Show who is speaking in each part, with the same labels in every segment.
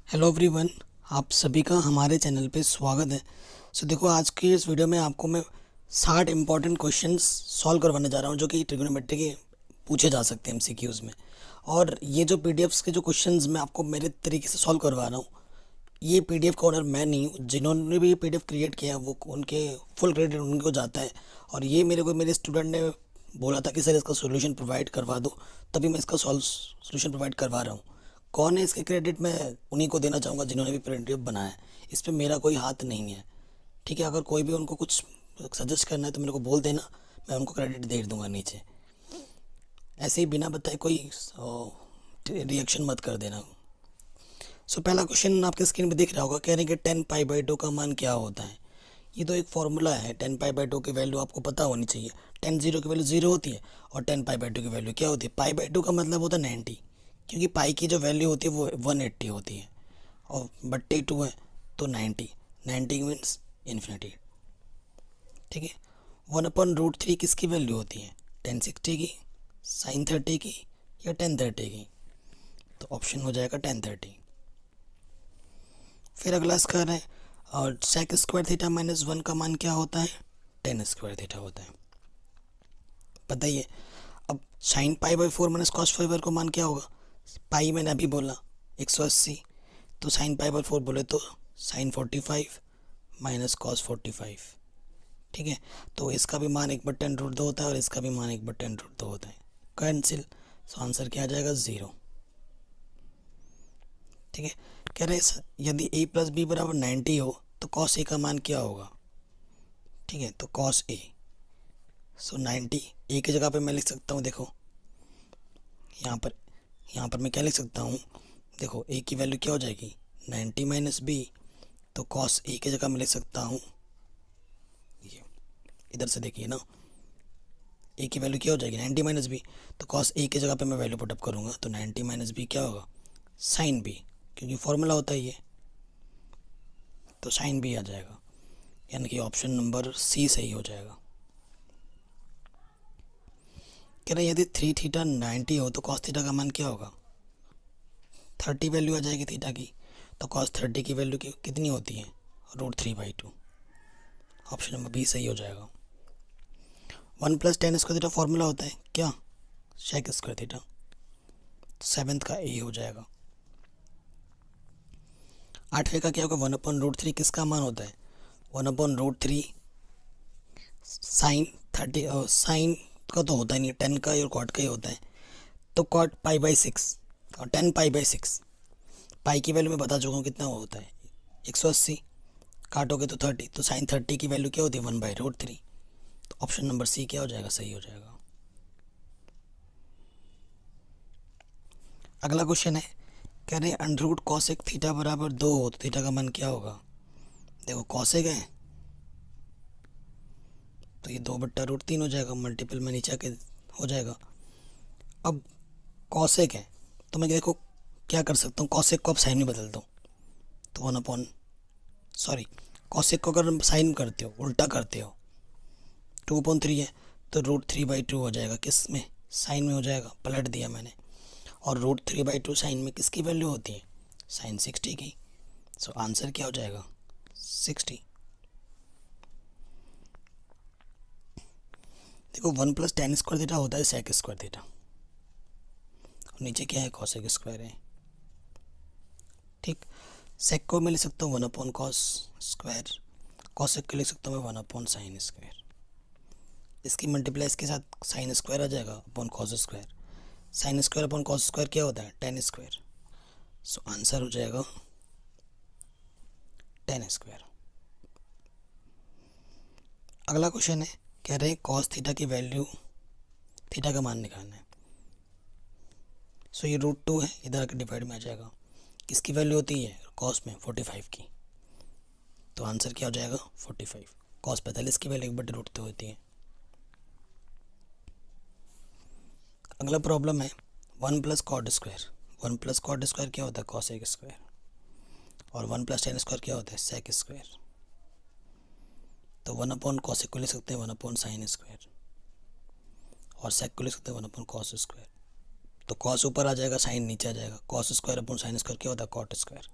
Speaker 1: Hello everyone, आप सभी का हमारे चैनल पे स्वागत है। देखो, आज की इस वीडियो में आपको मैं 60 इम्पॉर्टेंट क्वेश्चंस सॉल्व करवाने जा रहा हूँ जो कि ट्रिग्नोमेट्री के पूछे जा सकते हैं एमसीक्यूज़ में। और ये जो पीडीएफ्स के जो क्वेश्चंस मैं आपको मेरे तरीके से सॉल्व करवा रहा हूँ, ये पीडीएफ का ओनर मैं नहीं हूँ। जिन्होंने भी ये पीडीएफ क्रिएट किया वो उनके फुल क्रेडिट उनको जाता है। और ये मेरे स्टूडेंट ने बोला था कि सर इसका सोल्यूशन प्रोवाइड करवा दो, तभी मैं इसका सोल्यूशन प्रोवाइड करवा रहा हूँ। कौन है इसके क्रेडिट, मैं उन्हीं को देना चाहूँगा जिन्होंने भी पीडीएफ बनाया है। इस पर मेरा कोई हाथ नहीं है। ठीक है, अगर कोई भी उनको कुछ सजेस्ट करना है तो मेरे को बोल देना, मैं उनको क्रेडिट दे दूँगा नीचे। ऐसे ही बिना बताए कोई रिएक्शन मत कर देना। पहला क्वेश्चन आपके स्क्रीन पे दिख रहा होगा, कह रहे हैं कि 10 पाई/2 का मान क्या होता है। ये तो एक फॉर्मूला है। 10 पाई/2 की वैल्यू आपको पता होनी चाहिए। 10 की वैल्यू 0 होती है और 10 पाई/2 की वैल्यू क्या होती है। पाई/2 का मतलब होता है 90, क्योंकि पाई की जो वैल्यू होती है वो 180 होती है और बट्टे 2 है तो 90 मीन्स इन्फिनिटी। ठीक है, 1/√3 किसकी वैल्यू होती है, tan60 की, sin30 की या tan30 की। तो ऑप्शन हो जाएगा tan30। फिर अगला स्क्वायर है और sec² θ - 1 का मान क्या होता है, tan² θ होता है। बताइए। अब साइन पाई/4 माइनस कॉस पाई/4 को मान क्या होगा। पाई मैंने अभी बोला 180, तो साइन पाई/4 बोले तो साइन 45 माइनस कॉस 45। ठीक है, तो इसका भी मान 1/√2 होता है और इसका भी मान 1/√2 होता है। कैंसिल, सो आंसर क्या आ जाएगा 0। ठीक है, कह रहे हैं यदि a + b = 90 हो तो कॉस a का मान क्या होगा। ठीक है, तो कॉस a, सो 90 a की जगह पे मैं लिख सकता हूँ। देखो यहाँ पर मैं क्या लिख सकता हूँ, देखो a की वैल्यू क्या हो जाएगी 90 - b, तो कॉस a की जगह मैं लिख सकता हूँ, ये इधर से देखिए ना, a की वैल्यू क्या हो जाएगी 90 - b, तो कॉस a की जगह पे मैं वैल्यू पुटअप करूँगा तो 90 - b क्या होगा साइन b, क्योंकि फॉर्मूला होता है ये, तो साइन b आ जाएगा। यानी कि ऑप्शन नंबर सी सही हो जाएगा। कह रहे यदि 3θ 90 हो तो कॉस थीटा का मान क्या होगा, 30 वैल्यू आ जाएगी थीटा की, तो कॉस 30 की वैल्यू कितनी होती है √3/2। ऑप्शन नंबर बी सही हो जाएगा। 1 + tan² θ फॉर्मूला होता है क्या, sec² θ, 7th का ए हो जाएगा। 8वें का क्या होगा, 1/√3 किसका मान होता है, 1/√3 साइन का तो होता ही नहीं, 10 का और कॉट का ही होता है, तो कॉट पाई/6 और 10 पाई/6। पाई की वैल्यू मैं बता चुका हूँ कितना होता है 180, काटोगे तो 30, तो साइन 30 की वैल्यू क्या होती है 1/√3। तो ऑप्शन नंबर सी क्या हो जाएगा, सही हो जाएगा। अगला क्वेश्चन है, कह रहे हैं अंडर कॉसेक थीटा बराबर 2 हो तो थीटा का मान क्या होगा। देखो कॉसेक है तो ये 2/√3 हो जाएगा, मल्टीपल में नीचे आके हो जाएगा। अब कॉसेक है तो मैं देखो क्या कर सकता हूँ, कॉसेक को अब साइन में बदल दो, तो कॉसेक को अगर साइन करते हो उल्टा करते हो 2/3 है तो √3/2 हो जाएगा, किस में साइन में हो जाएगा, पलट दिया मैंने। और √3/2 साइन में किसकी वैल्यू होती है, साइन 60 की। सो आंसर क्या हो जाएगा 60। देखो 1 + tan² θ होता है sec² θ, और नीचे क्या है cosec² है। ठीक, सेक को मैं लिख सकता हूँ 1/cos², कॉसेक को लिख सकता हूँ मैं 1/sin²। इसकी मल्टीप्लाई इसके साथ sin² आ जाएगा upon cos²। sin² upon cos² क्या होता है tan²। सो आंसर हो जाएगा tan²। अगला क्वेश्चन है, कह रहे हैं cos थीटा की वैल्यू, थीटा का मान निकालना है। सो ये √2 है, इधर आकर डिवाइड में आ जाएगा, किसकी वैल्यू होती है cos में 45 की, तो आंसर क्या हो जाएगा 45। cos 45 की वैल्यू 1/√2 होती है। अगला प्रॉब्लम है 1 + cot²। 1 + cot² क्या होता है cosec², और 1 + tan² क्या होता है sec²। तो 1/cosec को लिख सकते हैं 1/sin², और sec को लिख सकते हैं 1/cos²। तो cos ऊपर आ जाएगा, साइन नीचे आ जाएगा, cos² अपॉन sin² क्या होता है cot²।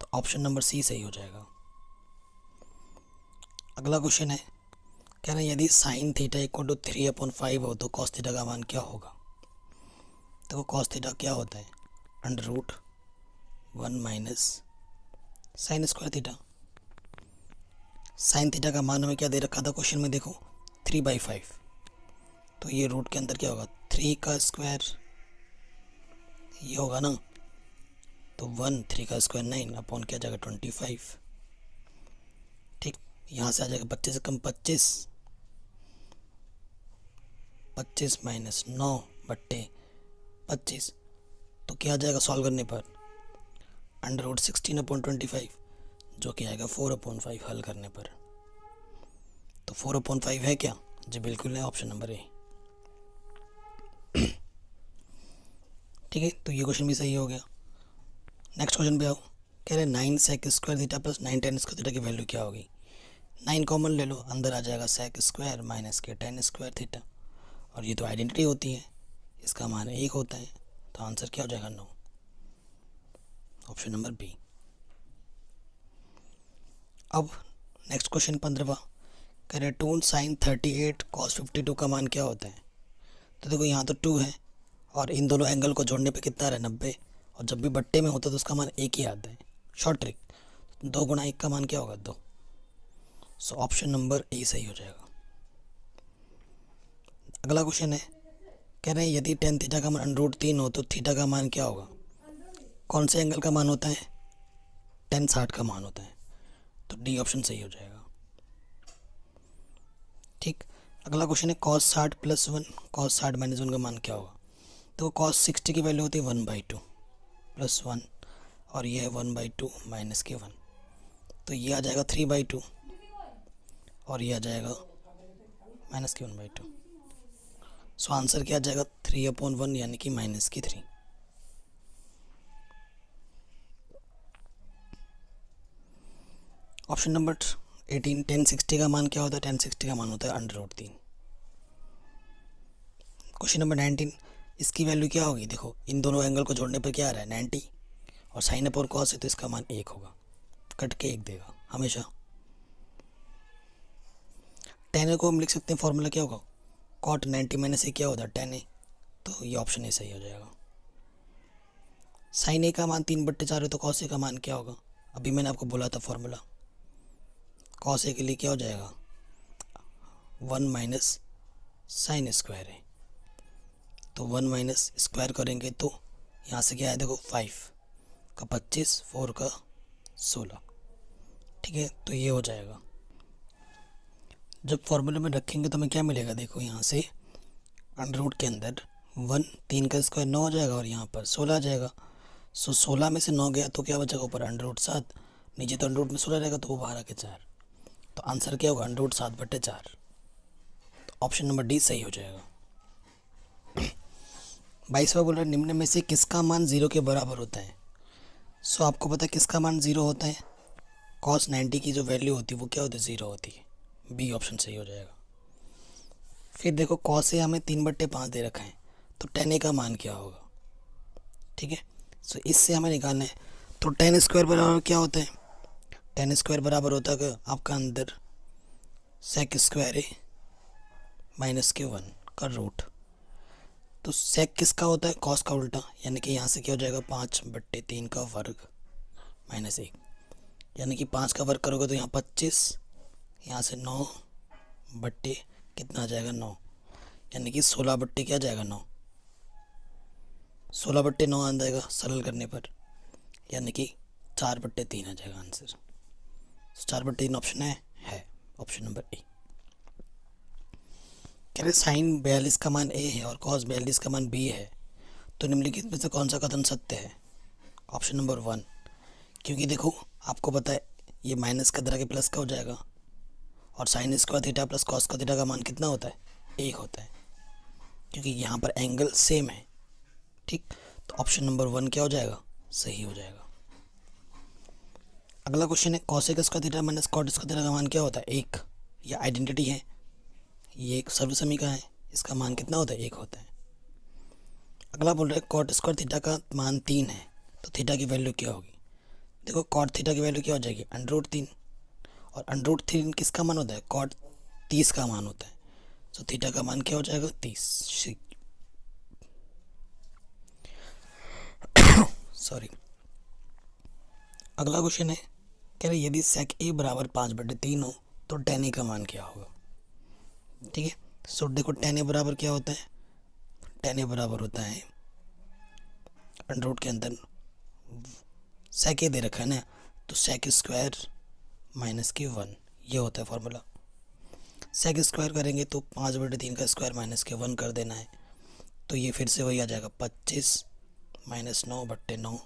Speaker 1: तो ऑप्शन नंबर सी सही हो जाएगा। अगला क्वेश्चन है, कह रहे हैं यदि साइन थीटा इक्वल टू 3/5 हो तो कॉस थीटा का मान क्या होगा। तो कॉस थीटा क्या होता है, under root 1 minus sine square theta. Sine theta का मान हमें क्या दे रखा था क्वेश्चन में, देखो 3/5, तो ये रूट के अंदर क्या होगा 3 का स्क्वायर, ये होगा ना, तो 1 3 का स्क्वायर 9 अपॉन क्या जाएगा 25। ठीक, यहाँ से आ जाएगा 25 से कम 25, 25 माइनस 9 बट्टे 25, तो क्या आ जाएगा सॉल्व करने पर अंडर रूट 16/25, जो कि आएगा 4/5 हल करने पर। तो 4/5 है क्या, जी बिल्कुल है, ऑप्शन नंबर ए। ठीक है, तो ये क्वेश्चन भी सही हो गया। नेक्स्ट क्वेश्चन पे आओ, कह रहे 9 sec square theta plus 9 tan square theta की वैल्यू क्या होगी। 9 कॉमन ले लो, अंदर आ जाएगा सेक स्क्वायर माइनस के टेन स्क्वायर थीटा, और ये तो आइडेंटिटी होती है, इसका मान 1 होता है, तो आंसर क्या हो जाएगा 9, ऑप्शन नंबर बी। अब नेक्स्ट क्वेश्चन 15वां, कह रहे 2 साइन 38 कॉस 52 का मान क्या होता है। तो देखो यहाँ तो 2 है, और इन दोनों एंगल को जोड़ने पे कितना आ रहा है 90, और जब भी बट्टे में होता है तो उसका मान 1 ही आता है। शॉर्ट ट्रिक, 2 गुणा 1 का मान क्या होगा 2, सो ऑप्शन नंबर ए सही हो जाएगा। अगला क्वेश्चन है, कह रहे हैं यदि टेन थीटा का मान अंडर रूट 3 हो तो थीटा का मान क्या होगा। कौन से एंगल का मान होता है, टेन 60 का मान होता है, तो डी ऑप्शन सही हो जाएगा। ठीक, अगला क्वेश्चन है कॉस 60 प्लस 1 कॉस 60 माइनस 1 का मान क्या होगा। तो कॉस 60 की वैल्यू होती है 1/2 प्लस 1, और ये है 1/2 माइनस के 1, तो ये आ जाएगा 3/2, और ये आ जाएगा माइनस के 1/2। सो आंसर क्या आ जाएगा 3/1 यानी कि माइनस की 3। ऑप्शन नंबर 18, 1060 का मान क्या होता है, 1060 का मान होता है अंडर रूट 3। क्वेश्चन नंबर 19, इसकी वैल्यू क्या होगी। देखो इन दोनों एंगल को जोड़ने पर क्या आ रहा है 90, और साइन अपोन कॉस है तो इसका मान 1 होगा, कट के 1 देगा हमेशा। 10 को हम लिख सकते हैं, फॉर्मूला क्या होगा कॉट 90 माइनस ए क्या होता है 10 ए, तो ये ऑप्शन ए सही हो जाएगा। साइन ए का मान 3/4 है तो कॉस ए का मान क्या होगा, अभी मैंने आपको बोला था फॉर्मूला, कॉस ए के लिए क्या हो जाएगा 1 माइनस साइन स्क्वायर है, तो 1 माइनस स्क्वायर करेंगे तो यहाँ से क्या है देखो 5 का 25, 4 का 16, ठीक है, तो ये हो जाएगा। जब फॉर्मूले में रखेंगे तो हमें क्या मिलेगा, देखो यहाँ से अंडर रूट के अंदर 1 3 का स्क्वायर 9 हो जाएगा, और यहाँ पर 16 आ जाएगा। सो 16 में से 9 गया तो क्या बचेगा ऊपर अंडर रूट 7, नीचे तो अंडर रूट में 16 रहेगा, तो वो बाहर आके 4, तो आंसर क्या होगा अंडर रूट 7/4, तो ऑप्शन नंबर डी सही हो जाएगा। 22वां बोल रहा है निम्न में से किसका मान 0 के बराबर होता है। सो आपको पता है किसका मान 0 होता है, कॉस 90 की जो वैल्यू होती है वो क्या होती है 0 होती है, बी ऑप्शन सही हो जाएगा। फिर देखो कॉस ए हमें 3/5 दे रखा है, तो 10 ए का मान क्या होगा, ठीक है, सो इससे हमें निकालना है। तो 10 स्क्वायर बराबर क्या होता है, 10 स्क्वायर बराबर होता है आपका अंदर सेक स्क्वायर है माइनस के 1 का रूट, तो सेक किसका होता है कॉस का उल्टा, यानी कि यहाँ से क्या हो जाएगा 5/3 का वर्ग माइनस 1, यानी कि 5 का वर्ग करोगे तो यहाँ 25, यहाँ से 9 बट्टे कितना आ जाएगा 9, यानी कि 16 बट्टे क्या जाएगा 9, 16/9 आ जाएगा सरल करने पर, यानी कि 4/3 आ जाएगा आंसर। 4/3 ऑप्शन है ऑप्शन नंबर ए। कह रहे साइन 42 का मान ए है और कॉस 42 का मान बी है, तो निम्नलिखित में से कौन सा कथन सत्य है। ऑप्शन नंबर 1, क्योंकि देखो आपको पता है ये माइनस का तरह के प्लस का हो जाएगा, और sign square theta plus cos का थीटा का मान कितना होता है 1 होता है, क्योंकि यहाँ पर एंगल सेम है, ठीक, तो ऑप्शन नंबर 1 क्या हो जाएगा सही हो जाएगा। अगला क्वेश्चन है cosec square theta minus cot square theta का मान क्या होता है 1, यह आइडेंटिटी है, ये एक सर्व समीकरण है, इसका मान कितना होता है 1 होता है। अगला बोल रहा है कॉट स्क्वायर थीटा का मान 3 है, तो थीटा की वैल्यू क्या होगी। देखो कॉट थीटा की वैल्यू क्या हो जाएगी, √3, और √3 किसका मान होता है, कॉट 30 का मान होता है। सो थीटा का मान क्या हो जाएगा, 30। सॉरी। अगला क्वेश्चन है, कह रहे यदि सेक ए बराबर 5/3 हो तो tan a का मान क्या होगा। ठीक है, सो देखो tan a बराबर क्या होता है, tan a बराबर होता है अंडर के अंदर सेक ए दे रखा है ना, तो सेक स्क्वायर -1, ये होता है फॉर्मूला। सेक स्क्वायर करेंगे तो 5/3 का स्क्वायर -1 कर देना है, तो ये फिर से वही आ जाएगा 25 -9/9,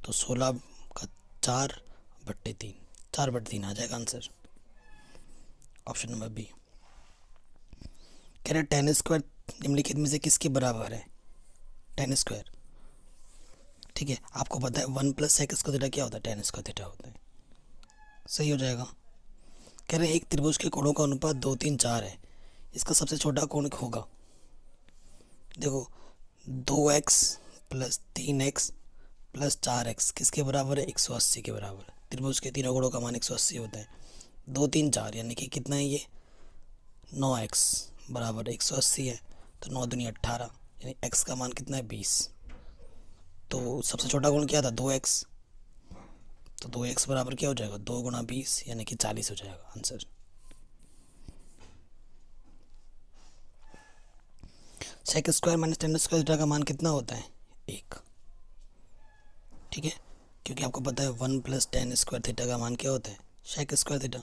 Speaker 1: तो 16 का 4/3, 4/3 आ जाएगा आंसर, ऑप्शन नंबर बी। कह रहे tan स्क्वायर निम्नलिखित में से किसके बराबर है, tan स्क्वायर। ठीक है, आपको पता है 1 + सेक स्क्वायर थीटा क्या होता है, tan स्क्वायर थीटा होता है, सही हो जाएगा। कह रहे हैं एक त्रिभुज के कोणों का अनुपात 2, 3, 4 है, इसका सबसे छोटा कोण होगा। देखो 2x + 3x + 4x किसके बराबर है, 180 के बराबर है। त्रिभुज के तीनों कोणों का मान 180 होता है। 2, 3, 4 यानी कि कितना है ये, 9x बराबर 180 है, तो 9 दूनी 18, यानी x का मान कितना है, 20। तो सबसे छोटा कोण क्या था, 2x, तो 2x बराबर क्या हो जाएगा, 2 × 20 यानी कि 40 हो जाएगा answer. Sec square -tan square theta का मान कितना होता है, 1। ठीक है, क्योंकि आपको पता है 1 + tan स्क्वायर थीटा का मान क्या होता है, सेक स्क्वायर थीटा,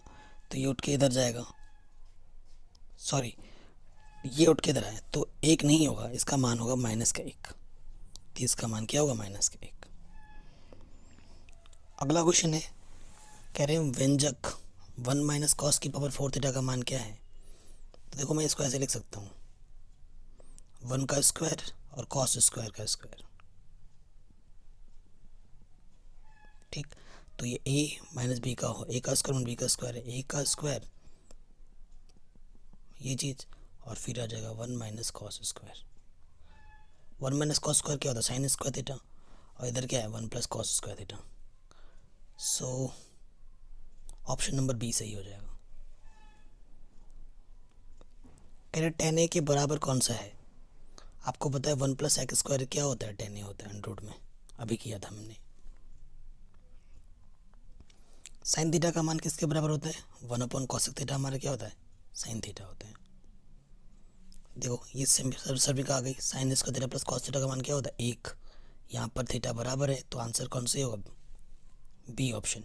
Speaker 1: तो ये उठ के इधर जाएगा, सॉरी ये उठ के इधर आए तो 1 नहीं होगा, इसका मान होगा -1, तो इसका मान क्या होगा, -1। अगला क्वेश्चन है, कह रहे हैं व्यंजक 1 - cos⁴ थीटा का मान क्या है। तो देखो मैं इसको ऐसे लिख सकता हूँ, 1 का स्क्वायर और cos स्क्वायर का स्क्वायर। ठीक, तो ये a - b का हो, a का स्क्वायर b का स्क्वायर है, a का स्क्वायर ये चीज़, और फिर आ जाएगा 1 - cos स्क्वायर। 1 - cos स्क्वायर क्या होता है, sin स्क्वायर थीटा, और इधर क्या है 1 + cos square theta. So option number B सही हो जाएगा। कह रहे tan a के बराबर कौन सा है। आपको पता है 1 + sec स्क्वायर क्या होता है, tan a होता है √ में, अभी किया था हमने। साइन थीटा का मान किसके बराबर होता है, 1/cos थीटा हमारा क्या होता है, साइन थीटा होता है। देखो ये सभी का आ गई, sign square theta + cos theta का मान क्या होता है, 1। यहाँ पर थीटा बराबर है, तो आंसर कौन सा होगा, बी ऑप्शन।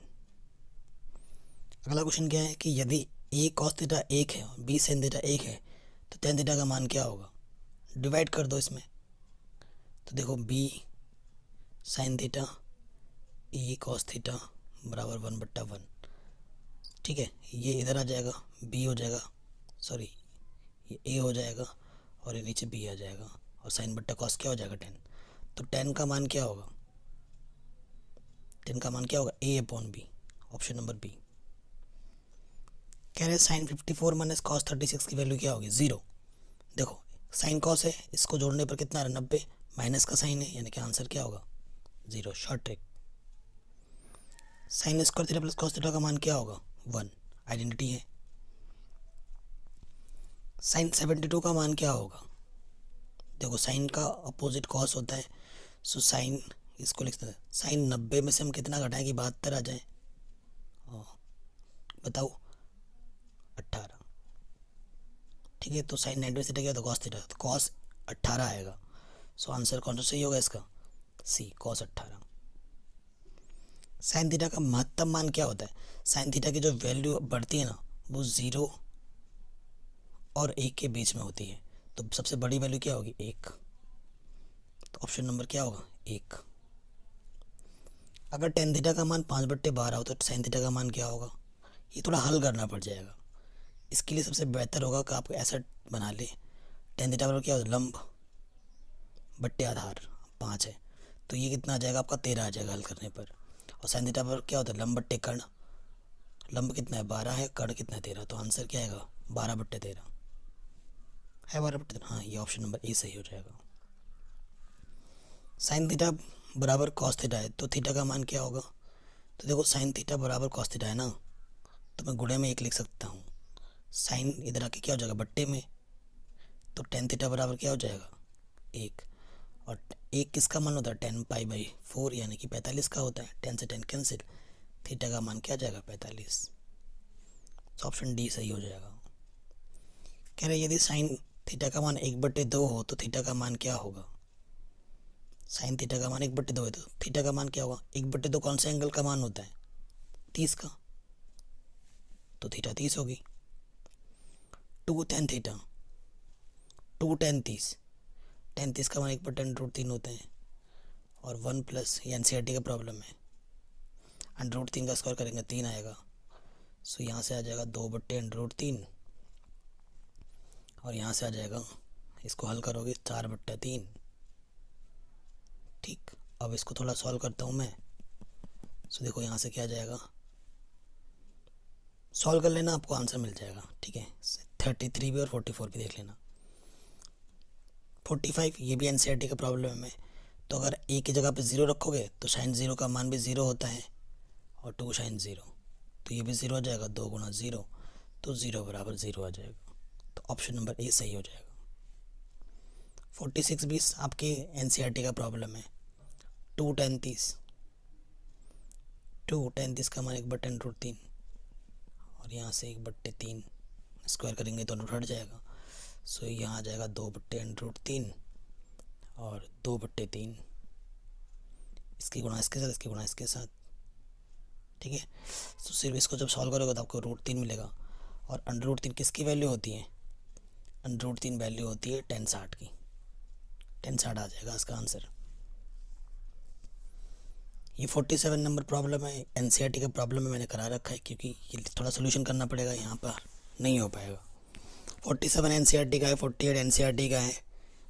Speaker 1: अगला क्वेश्चन क्या है कि यदि a cos थीटा 1 है और b sin थीटा 1 है, तो tan थीटा का मान क्या होगा, डिवाइड कर दो इसमें। तो देखो b sin theta a cos theta बराबर 1/1। ठीक है, ये इधर आ जाएगा, b हो जाएगा, सॉरी ये a हो जाएगा, और ये नीचे b आ जाएगा, और sin/cos क्या हो जाएगा, tan। तो tan का मान क्या होगा, tan का मान क्या होगा, a/b, ऑप्शन नंबर बी। कह रहे हैं sin 54 - cos 36 की वैल्यू क्या होगी, 0। देखो साइन कॉस है, इसको जोड़ने पर कितना आ रहा है, 90, माइनस का साइन है, यानी कि आंसर क्या होगा, 0, short trick. Sign square theta + cos theta का मान क्या होगा, 1, आइडेंटिटी है। साइन 72 का मान क्या होगा, देखो साइन का अपोजिट कॉस होता है, सो साइन इसको लिखते हैं, साइन 90 में से हम कितना घटाएं कि 72 आ जाए, बताओ 18। ठीक है, तो साइन 90 थीटा क्या होता है, कॉस थीटा, तो कॉस 18 आएगा। सो आंसर कौन सा सही होगा इसका, सी, cos 18। साइन थीटा का महत्तम मान क्या होता है, साइन थीटा की जो वैल्यू बढ़ती है ना, वो 0 और 1 के बीच में होती है, तो सबसे बड़ी वैल्यू क्या होगी, 1। तो ऑप्शन नंबर क्या होगा, 1। अगर tan थीटा का मान 5/12 हो तो साइन थीटा का मान क्या होगा, ये थोड़ा हल करना पड़ जाएगा। इसके लिए सबसे बेहतर होगा कि आप ऐसा बना ले, tan थीटा बराबर क्या होता है, लंब बट्टे आधार 5 है, तो ये कितना आ जाएगा आपका, 13 आ जाएगा हल करने पर। और साइन थीटा पर क्या होता है, लंब बट्टे कर्ण, लंब कितना है, 12 है, कर्ण कितना है, 13, तो आंसर क्या आएगा, 12/13 है, 12/13। हाँ, ये ऑप्शन नंबर ए सही हो जाएगा। साइन थीटा बराबर cos थीटा है, तो थीटा का मान क्या होगा, तो देखो साइन थीटा बराबर कॉस थीटा है ना, तो मैं गुणे में एक लिख सकता हूँ। साइन इधर आके क्या हो जाएगा बट्टे में, तो टेन थीटा बराबर क्या हो जाएगा एक। और एक किसका मान होता है 10 पाई/4 यानी कि 45 का होता है। 10 से 10 कैंसिल, थीटा का मान क्या जाएगा 45। तो ऑप्शन डी सही हो जाएगा। कह रहे यदि साइन थीटा का मान 1/2 हो तो थीटा का मान क्या होगा। साइन थीटा का मान 1/2 है तो थीटा का मान क्या होगा। 1/2 कौन से एंगल का मान होता है 30 का, तो थीटा 30 होगी। 2 tan थीटा, 2 tan 30, tan 30 का मान 1/√3 होता है। और 1 प्लस ये NCERT का प्रॉब्लम है, √3 का स्क्वायर करेंगे 3 आएगा। सो यहाँ से आ जाएगा 2/√3 और यहाँ से आ जाएगा, इसको हल करोगे 4/3। ठीक, अब इसको थोड़ा सॉल्व करता हूँ मैं। सो देखो यहाँ से क्या आ जाएगा, सॉल्व कर लेना आपको आंसर मिल जाएगा। ठीक है, 33 भी और 44 भी देख लेना। 45 ये भी NCERT का प्रॉब्लम है, तो अगर ए की जगह पे 0 रखोगे तो साइन 0 का मान भी 0 होता है और 2 साइन 0, तो ये भी 0 आ जाएगा। 2 गुणा 0 तो 0 बराबर 0 आ जाएगा। तो ऑप्शन नंबर ए सही हो जाएगा। 46 भी आपके NCERT का प्रॉब्लम है। 2 tan 30, 2 tan 30 का मान 1/√3 और यहाँ से 1/3 स्क्वायर करेंगे तो हट जाएगा। सो यहाँ आ जाएगा 2/√3 और 2/3, इसकी गुणा इसके साथ, इसकी गुणा इसके साथ। ठीक है, तो सिर्फ इसको जब सॉल्व करोगे तो आपको √3 मिलेगा। और √3 किसकी वैल्यू होती है, √3 वैल्यू होती है tan 60 की। tan 60 आ जाएगा इसका आंसर। ये 47 नंबर प्रॉब्लम है, NCERT का प्रॉब्लम है, मैंने करा रखा है क्योंकि ये थोड़ा सोल्यूशन करना पड़ेगा, यहाँ पर नहीं हो पाएगा। 47 NCERT का है, 48 NCERT का है।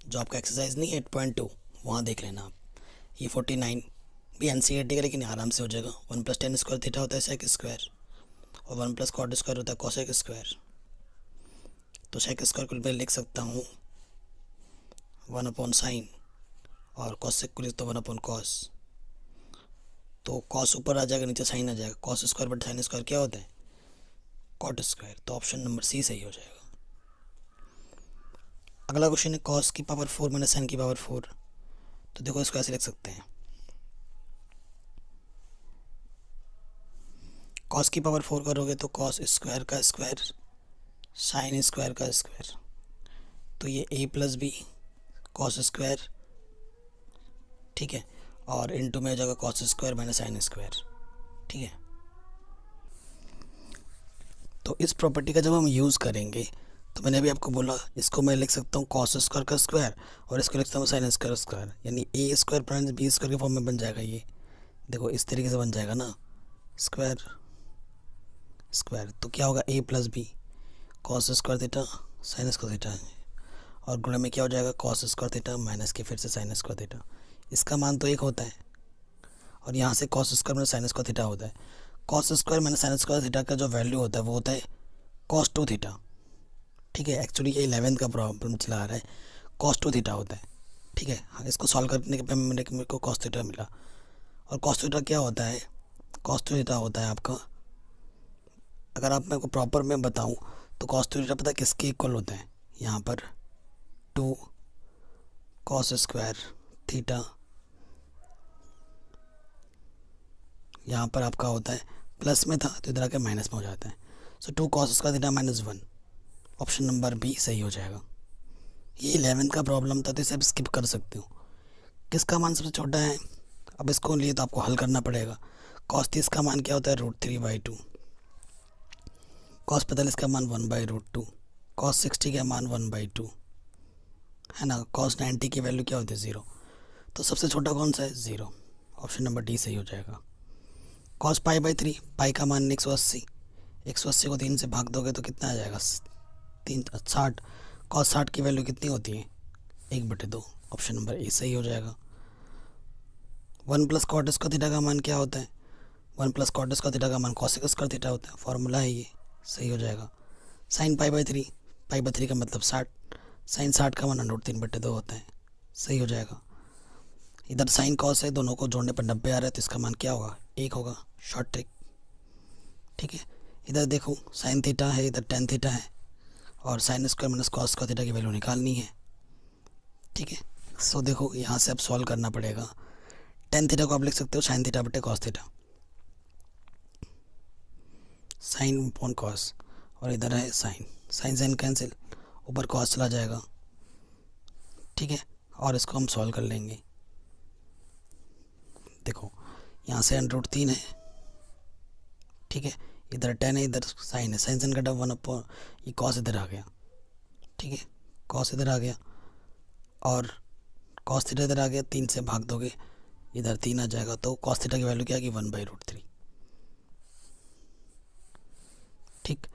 Speaker 1: जो आपका एक्सरसाइज नहीं 8.2 वहाँ देख लेना आप। ये 49 भी NCERT का, लेकिन आराम से हो जाएगा। 1 + tan स्क्वायर थीटा होता है सेक स्क्वायर और 1 + cot स्क्वायर होता है कोसेक स्क्वायर। तो सेक स्क्वायर को मैं लिख सकता हूँ 1/sin और कोसेक को लिख तो 1/cos। तो कॉस ऊपर आ जाएगा, नीचे साइन आ जाएगा। Cos square but sine square क्या होता है कॉट स्क्वायर। तो ऑप्शन नंबर सी सही हो जाएगा। अगला क्वेश्चन है कॉस की पावर 4 माइनस साइन की पावर 4। तो देखो इसको ऐसे लिख सकते हैं, कॉस की पावर 4 करोगे तो कॉस स्क्वायर का स्क्वायर साइन स्क्वायर का स्क्वायर, तो ये a + b कॉस स्क्वायर। ठीक है, और इनटू में हो जाएगा cos square minus sine square. ठीक है, तो इस प्रॉपर्टी का जब हम यूज़ करेंगे तो मैंने अभी आपको बोला, इसको मैं लिख सकता हूँ कॉस स्क्वायर का स्क्वायर और इसको लिख सकता हूँ साइन स्क्वायर स्क्वायर, यानी a square minus b square के फॉर्म में बन जाएगा। ये देखो इस तरीके से बन जाएगा ना, स्क्वायर स्क्वायर। तो क्या होगा a + b cos square theta sign square theta, और गुणे में क्या हो जाएगा कॉस स्क्वायर थीटा माइनस के फिर से साइन स्क्वायर थीटा। इसका मान तो एक होता है और यहाँ से cos square minus sine square theta होता है। Cos square minus sine square theta का जो वैल्यू होता है वो होता है cos 2 थीटा। ठीक है, एक्चुअली ये 11th का प्रॉब्लम चला आ रहा है, cos 2 थीटा होता है। ठीक है, हाँ, इसको सॉल्व करने के बाद मेरे को cos थीटा मिला। और cos थीटा क्या होता है, cos 2 थीटा होता है आपका, अगर आप मेरे को प्रॉपर में बताऊँ तो cos 2 थीटा पता है किसके इक्वल होता है, यहाँ पर 2 cos स्क्वायर थीटा, यहाँ पर आपका होता है प्लस में था तो इधर आके माइनस में हो जाता है। So 2 cos square theta -1, option number B सही हो जाएगा। ये 11th का प्रॉब्लम था तो इसे आप स्किप कर सकते हो। किसका मान सबसे छोटा है, अब इसको लिए तो आपको हल करना पड़ेगा। cos 30 का मान क्या होता है √3/2, cos 45 का मान 1/√2, cos 60 का मान 1/2 है ना। cos 90 की वैल्यू क्या होती है 0, तो सबसे छोटा कौन सा है 0, ऑप्शन नंबर डी सही हो जाएगा। cos π/3, पाई का मान 180, 180 को 3 से भाग दोगे तो कितना आ जाएगा 60। cos 60 की वैल्यू कितनी होती है 1/2, ऑप्शन नंबर ए सही हो जाएगा। 1 + cot स्क्वायर थीटा का मान क्या होता है, 1 + cot स्क्वायर थीटा का मान cosec स्क्वायर थीटा होता है, फॉर्मूला है ये, सही हो जाएगा। sin π/3, π/3 का मतलब 60, sin 60 का मान √3/2 होता है, सही हो जाएगा। इधर साइन कॉस है, दोनों को जोड़ने पर 90 आ रहा है तो इसका मान क्या होगा 1 होगा। Short trick. ठीक है, इधर देखो साइन थीटा है, इधर टेन थीटा है, और sine square minus cos square theta की वैल्यू निकालनी है। ठीक है, सो देखो यहाँ से अब सॉल्व करना पड़ेगा। टेन थीटा को आप लिख सकते हो साइन थीटा बटे cos theta, sine upon cos, और इधर है साइन, साइन साइन कैंसिल, ऊपर कॉस चला जाएगा। ठीक है, और इसको हम सॉल्व कर लेंगे। देखो यहाँ से √3 है। ठीक है, इधर 10 है, इधर साइन है, साइन साइन कटा 1 अपॉन ये कॉस इधर आ गया। ठीक है, कॉस इधर आ गया और कॉस थीटा इधर आ गया, 3 से भाग दोगे इधर 3 आ जाएगा, तो कॉस थीटा की वैल्यू क्या आएगी 1/√3। ठीक,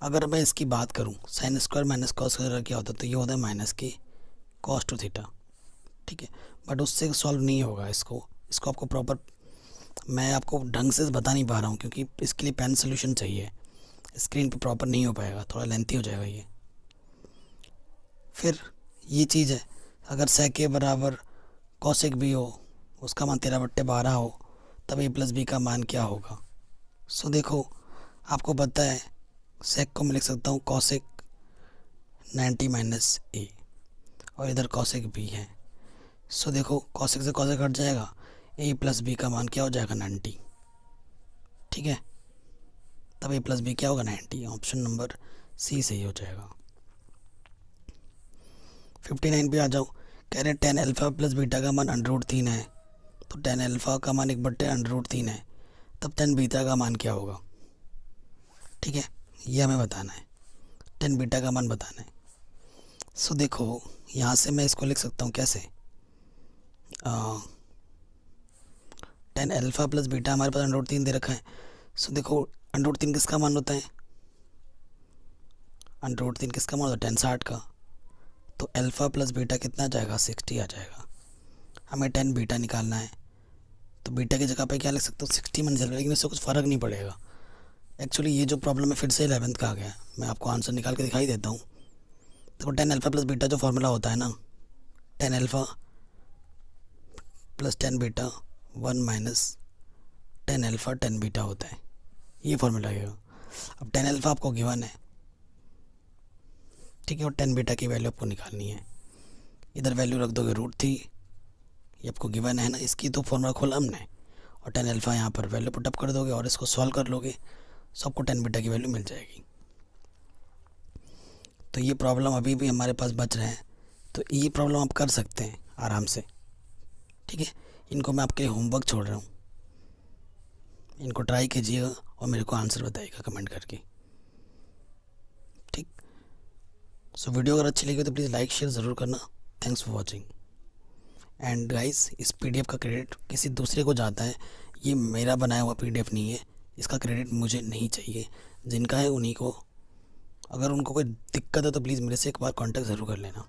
Speaker 1: अगर मैं इसकी बात करूं sine square minus cos square क्या होता है, तो ये होता है माइनस के कॉस टू थीटा। ठीक है, बट उससे सॉल्व नहीं होगा इसको आपको प्रॉपर, मैं आपको ढंग से बता नहीं पा रहा हूँ क्योंकि इसके लिए पेन सोल्यूशन चाहिए, स्क्रीन पे प्रॉपर नहीं हो पाएगा, थोड़ा लेंथी हो जाएगा ये। फिर ये चीज़ है, अगर सेक ए बराबर कॉसेक बी हो, उसका मान 13/12 हो, तब ए प्लस बी का मान क्या होगा। सो देखो आपको पता है सेक को मैं लिख सकता हूँ कॉसेक 90 माइनस ए, और इधर कॉसेक बी है। सो देखो कॉसेक से कॉसेक हट जाएगा, ए प्लस बी का मान क्या हो जाएगा 90। ठीक है, तब ए प्लस बी क्या होगा 90, ऑप्शन नंबर सी सही हो जाएगा। 59 पे आ जाओ, कह रहे 10 अल्फ़ा प्लस बीटा का मान √3 है, तो 10 अल्फ़ा का मान 1/√3 है, तब 10 बीटा का मान क्या होगा। ठीक है, ये हमें बताना है, 10 बीटा का मान बताना है। सो देखो यहाँ से मैं इसको लिख सकता हूँ कैसे, 10 अल्फ़ा प्लस बीटा हमारे पास √3 दे रखा है। सो देखो √3 किसका मान होता है, √3 किसका मान होता है 10 60 का, तो अल्फ़ा प्लस बीटा कितना आ जाएगा 60 आ जाएगा। हमें 10 बीटा निकालना है, तो बीटा की जगह पे क्या लिख सकते हो 60 मान चल, लेकिन इससे कुछ फ़र्क नहीं पड़ेगा। एक्चुअली ये जो प्रॉब्लम है फिर से 11th का आ गया, मैं आपको आंसर निकाल के दिखाई देता हूँ। देखो 10 अल्फ़ा प्लस बीटा जो फार्मूला होता है ना, 10 alpha plus 10 beta 1 minus 10 alpha 10 beta होता है, ये फार्मूला लगेगा। अब 10 अल्फ़ा आपको गिवन है, ठीक है, और 10 बीटा की वैल्यू आपको निकालनी है। इधर वैल्यू रख दोगे √3, ये आपको गिवन है ना, इसकी तो फार्मूला खोला हमने, और 10 अल्फ़ा यहाँ पर वैल्यू पुटअप कर दोगे और इसको सॉल्व कर लोगे, सबको 10 बीटा की वैल्यू मिल जाएगी। तो ये प्रॉब्लम अभी भी हमारे पास बच रहे हैं, तो ये प्रॉब्लम आप कर सकते हैं आराम से। ठीक है, इनको मैं आपके लिए होमवर्क छोड़ रहा हूँ, इनको ट्राई कीजिएगा और मेरे को आंसर बताइएगा कमेंट करके। ठीक, सो वीडियो अगर अच्छी लगी तो प्लीज़ लाइक शेयर ज़रूर करना। Thanks for watching. And guys, इस PDF का क्रेडिट किसी दूसरे को जाता है, ये मेरा बनाया हुआ PDF नहीं है, इसका क्रेडिट मुझे नहीं चाहिए, जिनका है उन्हीं को। अगर उनको कोई दिक्कत है तो प्लीज़ मेरे से एक बार कांटेक्ट ज़रूर कर लेना।